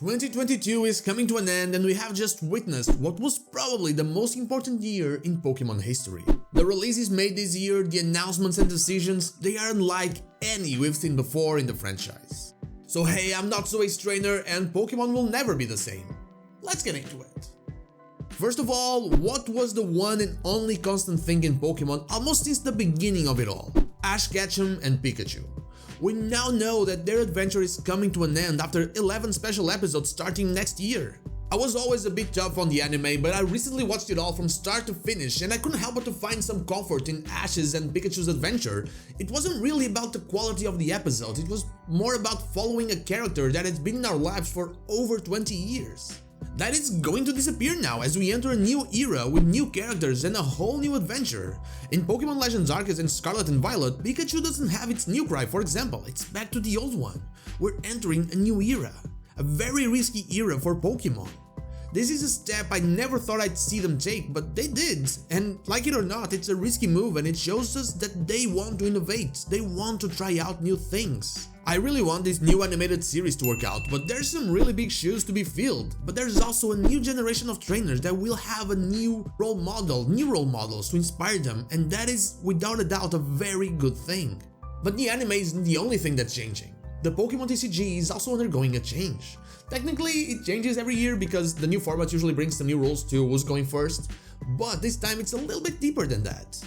2022 is coming to an end and we have just witnessed what was probably the most important year in Pokémon history. The releases made this year, the announcements and decisions, they are unlike any we've seen before in the franchise. So hey, I'm not so Ace Trainer and Pokémon will never be the same. Let's get into it. First of all, what was the one and only constant thing in Pokémon almost since the beginning of it all? Ash Ketchum and Pikachu. We now know that their adventure is coming to an end after 11 special episodes starting next year. I was always a bit tough on the anime, but I recently watched it all from start to finish and I couldn't help but to find some comfort in Ash's and Pikachu's adventure. It wasn't really about the quality of the episode, it was more about following a character that has been in our lives for over 20 years. That is going to disappear now as we enter a new era with new characters and a whole new adventure. In Pokémon Legends Arceus and Scarlet and Violet, Pikachu doesn't have its new cry, for example, it's back to the old one. We're entering a new era, a very risky era for Pokémon. This is a step I never thought I'd see them take, but they did, and like it or not, it's a risky move and it shows us that they want to innovate, they want to try out new things. I really want this new animated series to work out, but there's some really big shoes to be filled. But there's also a new generation of trainers that will have a new role models to inspire them, and that is without a doubt a very good thing. But the anime isn't the only thing that's changing. The Pokémon TCG is also undergoing a change. Technically, it changes every year because the new format usually brings some new rules to who's going first, but this time it's a little bit deeper than that.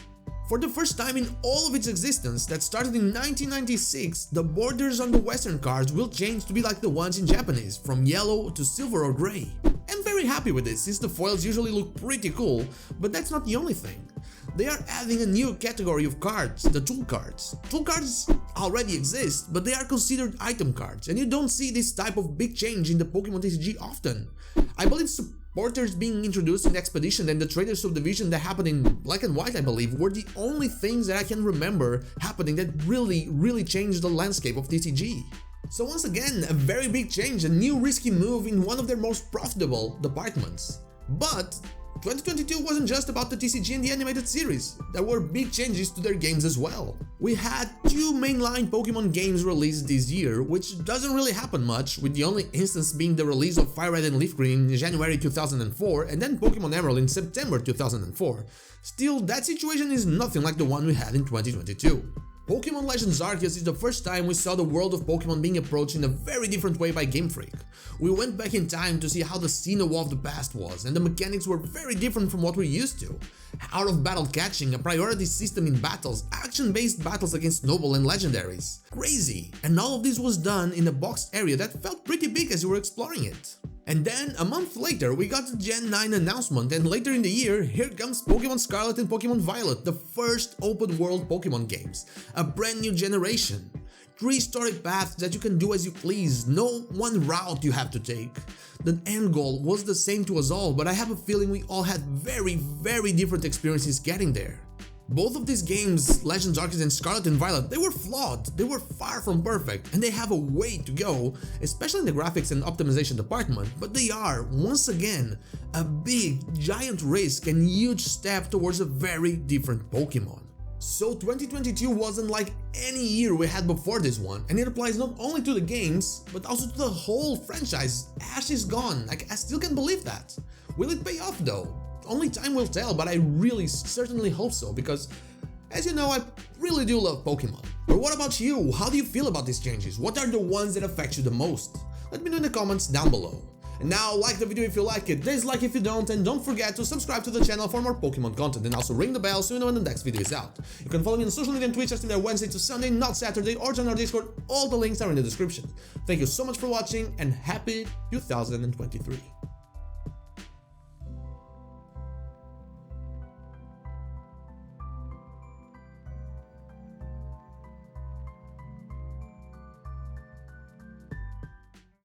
For the first time in all of its existence, that started in 1996, the borders on the Western cards will change to be like the ones in Japanese, from yellow to silver or grey. I'm very happy with this, since the foils usually look pretty cool, but that's not the only thing. They are adding a new category of cards, the tool cards. Tool cards already exist, but they are considered item cards, and you don't see this type of big change in the Pokémon TCG often. I believe supporters being introduced in Expedition and the Trader Subdivision that happened in Black and White, I believe, were the only things that I can remember happening that really changed the landscape of TCG. So once again, a very big change, a new risky move in one of their most profitable departments. But 2022 wasn't just about the TCG and the animated series, there were big changes to their games as well. We had 2 mainline Pokémon games released this year, which doesn't really happen much, with the only instance being the release of Fire Red and Leaf Green in January 2004 and then Pokémon Emerald in September 2004. Still, that situation is nothing like the one we had in 2022. Pokémon Legends Arceus is the first time we saw the world of Pokémon being approached in a very different way by Game Freak. We went back in time to see how the Sinnoh of the past was, and the mechanics were very different from what we're used to. Out of battle catching, a priority system in battles, action-based battles against noble and legendaries. Crazy! And all of this was done in a boxed area that felt pretty big as we were exploring it. And then, a month later, we got the Gen 9 announcement, and later in the year, here comes Pokémon Scarlet and Pokémon Violet, the first open-world Pokémon games. A brand new generation. 3 story paths that you can do as you please, no one route you have to take. The end goal was the same to us all, but I have a feeling we all had very different experiences getting there. Both of these games, Legends Arceus and Scarlet and Violet, they were flawed, they were far from perfect, and they have a way to go, especially in the graphics and optimization department, but they are, once again, a big, giant risk and huge step towards a very different Pokémon. So 2022 wasn't like any year we had before this one, and it applies not only to the games, but also to the whole franchise. Ash is gone, I still can't believe that. Will it pay off though? Only time will tell, but I really certainly hope so, because as you know, I really do love Pokemon. But what about you? How do you feel about these changes? What are the ones that affect you the most? Let me know in the comments down below. And now, like the video if you like it, dislike if you don't, and don't forget to subscribe to the channel for more Pokemon content, and also ring the bell so you know when the next video is out. You can follow me on social media and Twitch, I stream there Wednesday to Sunday, not Saturday, or join our Discord, all the links are in the description. Thank you so much for watching, and happy 2023.